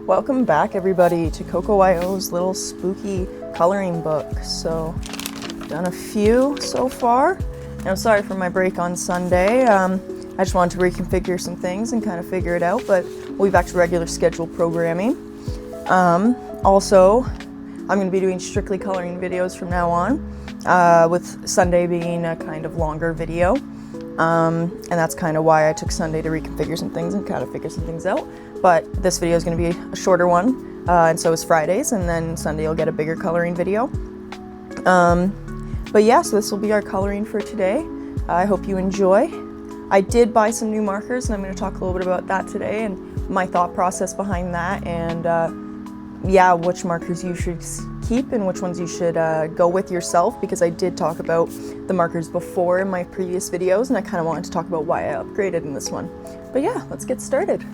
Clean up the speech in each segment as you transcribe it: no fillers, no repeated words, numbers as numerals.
Welcome back, everybody, to CocoWyo's little spooky coloring book. So, done a few so far. And I'm sorry for my break on Sunday. I just wanted to reconfigure some things and kind of figure it out, but we'll be back to regular scheduled programming. Also, I'm going to be doing strictly coloring videos from now on, with Sunday being a kind of longer video. And that's kind of why I took Sunday to reconfigure some things and kind of figure some things out. But this video is going to be a shorter one, and so is Fridays, and then Sunday you'll get a bigger coloring video. But yeah, so this will be our coloring for today. I hope you enjoy. I did buy some new markers, and I'm going to talk a little bit about that today and my thought process behind that, and yeah, which markers you should keep and which ones you should go with yourself, because I did talk about the markers before in my previous videos, and I kind of wanted to talk about why I upgraded in this one. But yeah, let's get started.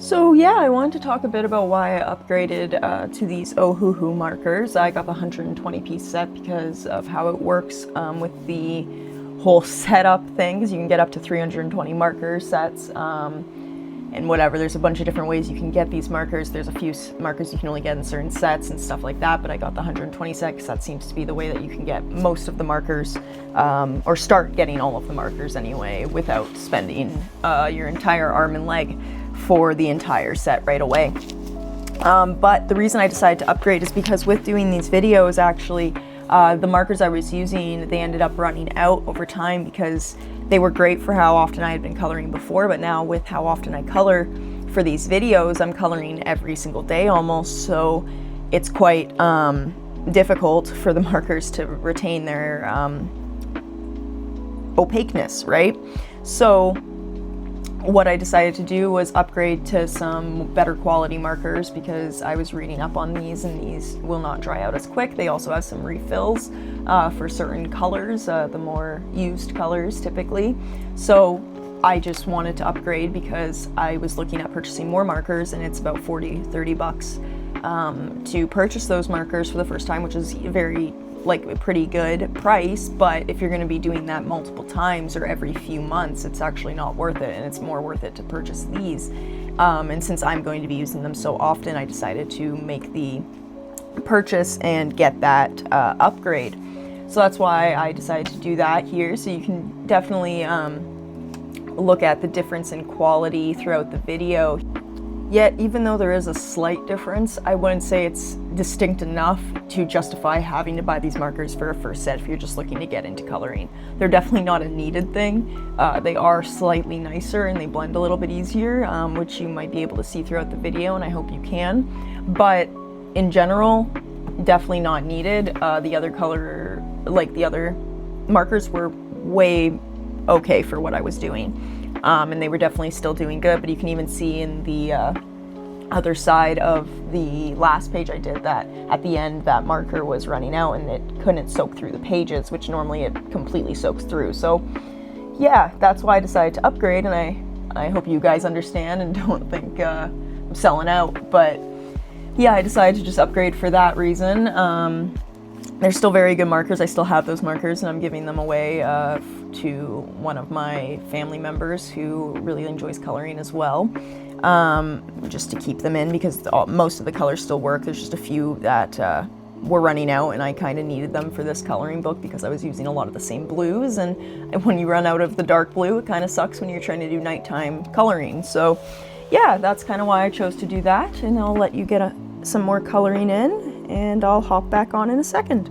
So yeah, I wanted to talk a bit about why I upgraded to these Ohuhu markers. I got the 120 piece set because of how it works with the whole setup thing, because you can get up to 320 marker sets and whatever. There's a bunch of different ways you can get these markers. There's a few markers you can only get in certain sets and stuff like that, but I got the 120 set because that seems to be the way that you can get most of the markers, or start getting all of the markers anyway, without spending your entire arm and leg for the entire set right away. But the reason I decided to upgrade is because with doing these videos, actually, the markers I was using, they ended up running out over time because they were great for how often I had been coloring before, but now with how often I color for these videos, I'm coloring every single day almost, so it's quite difficult for the markers to retain their opaqueness, right? So what I decided to do was upgrade to some better quality markers, because I was reading up on these and these will not dry out as quick. They also have some refills for certain colors, the more used colors typically. So I just wanted to upgrade because I was looking at purchasing more markers, and it's about $40-30 to purchase those markers for the first time, which is very like a pretty good price, but if you're going to be doing that multiple times or every few months, it's actually not worth it, and it's more worth it to purchase these. And since I'm going to be using them so often, I decided to make the purchase and get that upgrade. So that's why I decided to do that here. So you can definitely look at the difference in quality throughout the video. Yet, even though there is a slight difference, I wouldn't say it's distinct enough to justify having to buy these markers for a first set if you're just looking to get into coloring. They're definitely not a needed thing. They are slightly nicer and they blend a little bit easier, which you might be able to see throughout the video, and I hope you can. But in general, definitely not needed. The other markers were way okay for what I was doing. And they were definitely still doing good, but you can even see in the other side of the last page I did that at the end that marker was running out and it couldn't soak through the pages, which normally it completely soaks through. So yeah, that's why I decided to upgrade, and I hope you guys understand and don't think I'm selling out, but yeah, I decided to just upgrade for that reason. They're still very good markers. I still have those markers, and I'm giving them away to one of my family members who really enjoys coloring as well, just to keep them in, because most of the colors still work. There's just a few that were running out, and I kind of needed them for this coloring book because I was using a lot of the same blues, and when you run out of the dark blue, it kind of sucks when you're trying to do nighttime coloring. So yeah, that's kind of why I chose to do that, and I'll let you get some more coloring in, and I'll hop back on in a second.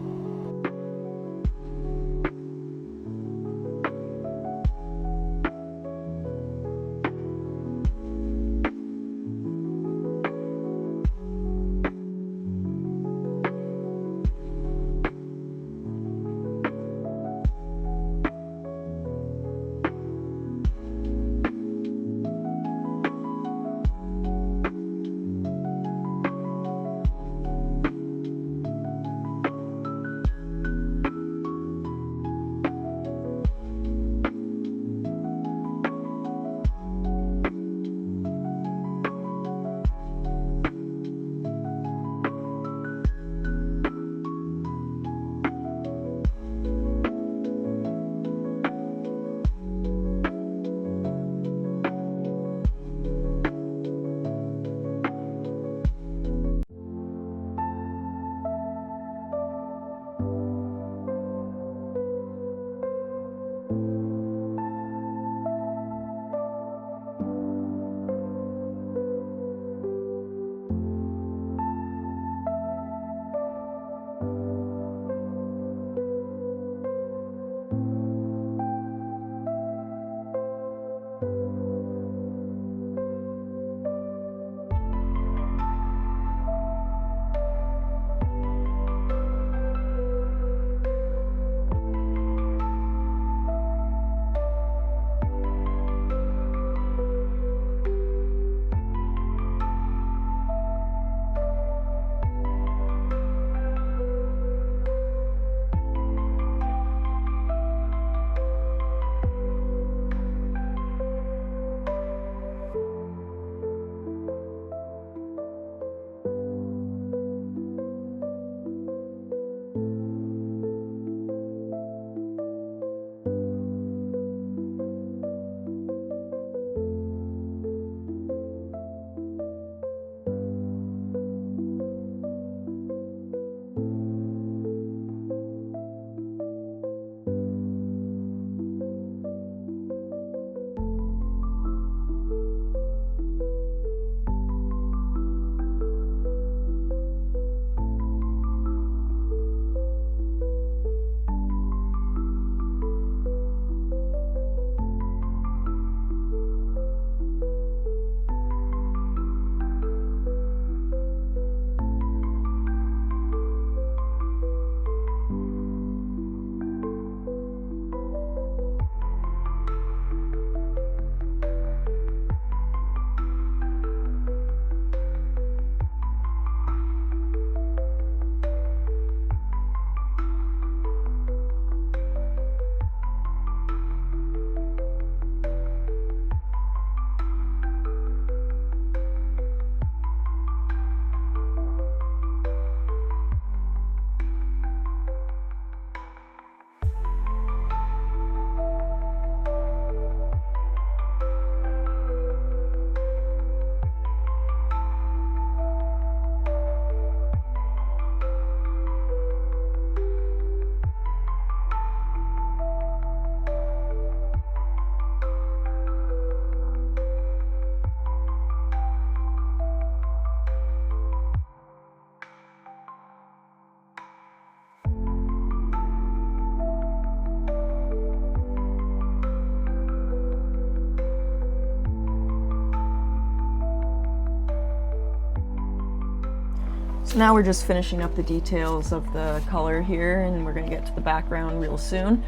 So now we're just finishing up the details of the color here, and we're gonna get to the background real soon.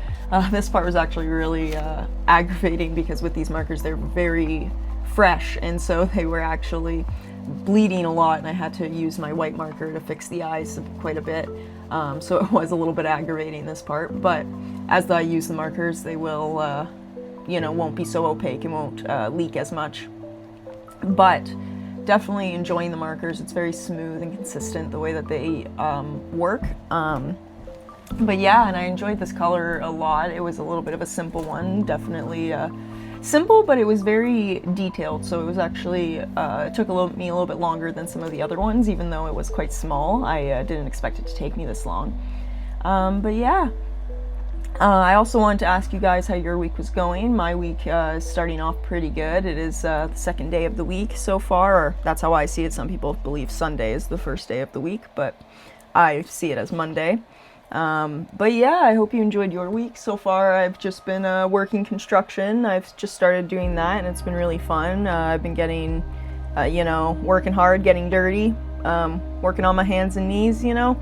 This part was actually really aggravating because with these markers they're very fresh, and so they were actually bleeding a lot, and I had to use my white marker to fix the eyes quite a bit. So it was a little bit aggravating, this part, but as I use the markers they will, you know, won't be so opaque and won't leak as much. But definitely enjoying the markers. It's very smooth and consistent the way that they work. But yeah, and I enjoyed this color a lot. It was a little bit of a simple one, definitely simple, but it was very detailed. So it was actually, it took me a little bit longer than some of the other ones, even though it was quite small. I didn't expect it to take me this long. But yeah. I also wanted to ask you guys how your week was going. My week is starting off pretty good. It is the second day of the week so far, or that's how I see it. Some people believe Sunday is the first day of the week, but I see it as Monday. But yeah, I hope you enjoyed your week. So far I've just been working construction. I've just started doing that and it's been really fun. I've been getting, you know, working hard, getting dirty, working on my hands and knees, you know.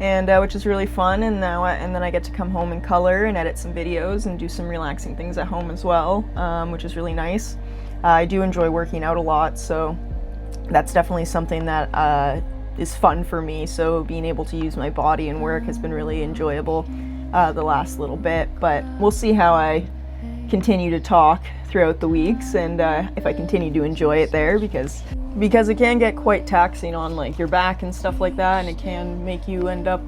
And which is really fun, and then I get to come home and color and edit some videos and do some relaxing things at home as well, which is really nice. I do enjoy working out a lot, so that's definitely something that is fun for me. So being able to use my body and work has been really enjoyable the last little bit, but we'll see how I continue to talk throughout the weeks and if I continue to enjoy it there, because it can get quite taxing on like your back and stuff like that, and it can make you end up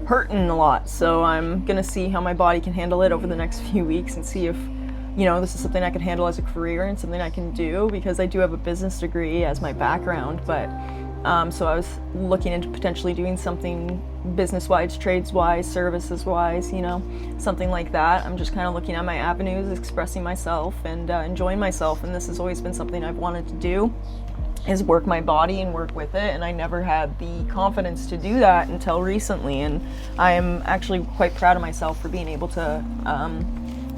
hurting a lot. So I'm gonna see how my body can handle it over the next few weeks and see if, you know, this is something I can handle as a career and something I can do, because I do have a business degree as my background, but so I was looking into potentially doing something business-wise, trades-wise, services-wise, you know, something like that. I'm just kind of looking at my avenues, expressing myself and enjoying myself, and this has always been something I've wanted to do, is work my body and work with it, and I never had the confidence to do that until recently, and I am actually quite proud of myself for being able to,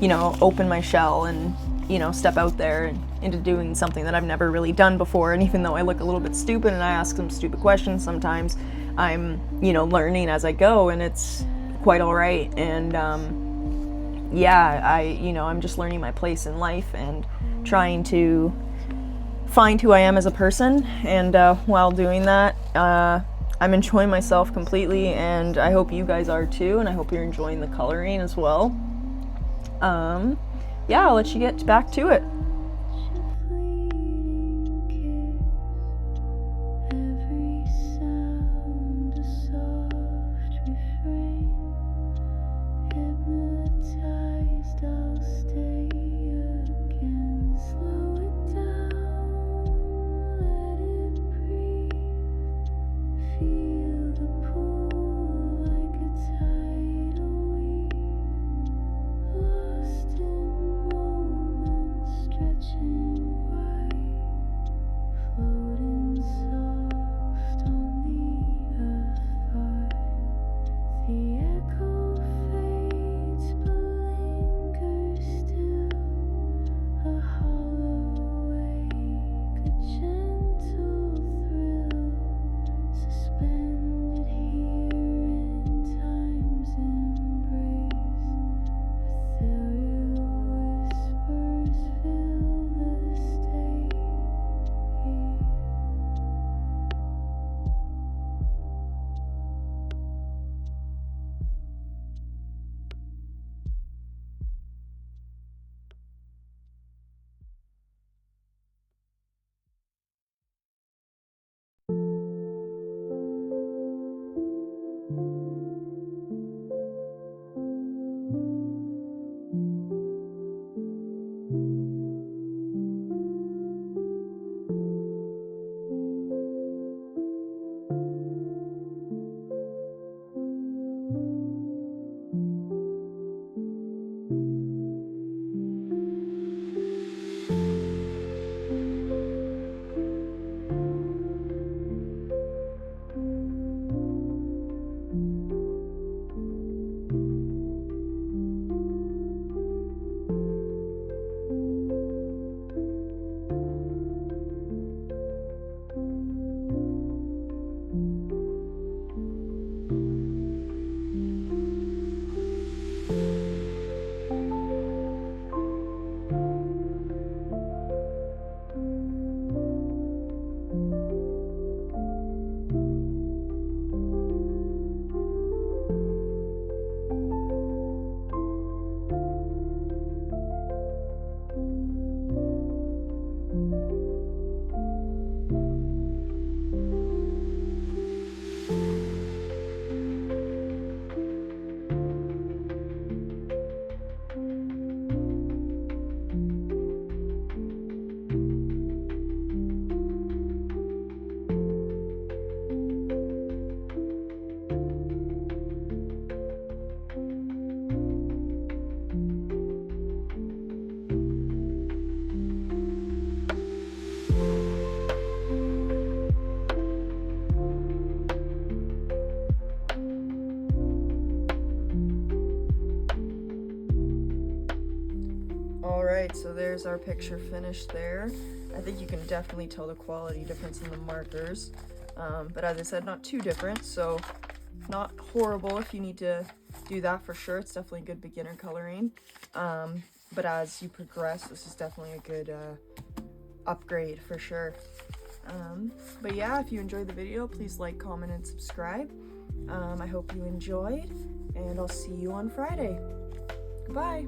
you know, open my shell and, you know, step out there and into doing something that I've never really done before. And even though I look a little bit stupid and I ask some stupid questions sometimes, I'm, you know, learning as I go, and it's quite all right. And yeah, you know, I'm just learning my place in life and trying to find who I am as a person, and while doing that, I'm enjoying myself completely, and I hope you guys are too, and I hope you're enjoying the coloring as well. Yeah, I'll let you get back to it. Alright, so there's our picture finished there. I think you can definitely tell the quality difference in the markers. But as I said, not too different, so not horrible if you need to do that for sure. It's definitely good beginner coloring. But as you progress, this is definitely a good upgrade for sure. But yeah, if you enjoyed the video, please like, comment, and subscribe. I hope you enjoyed, and I'll see you on Friday. Goodbye!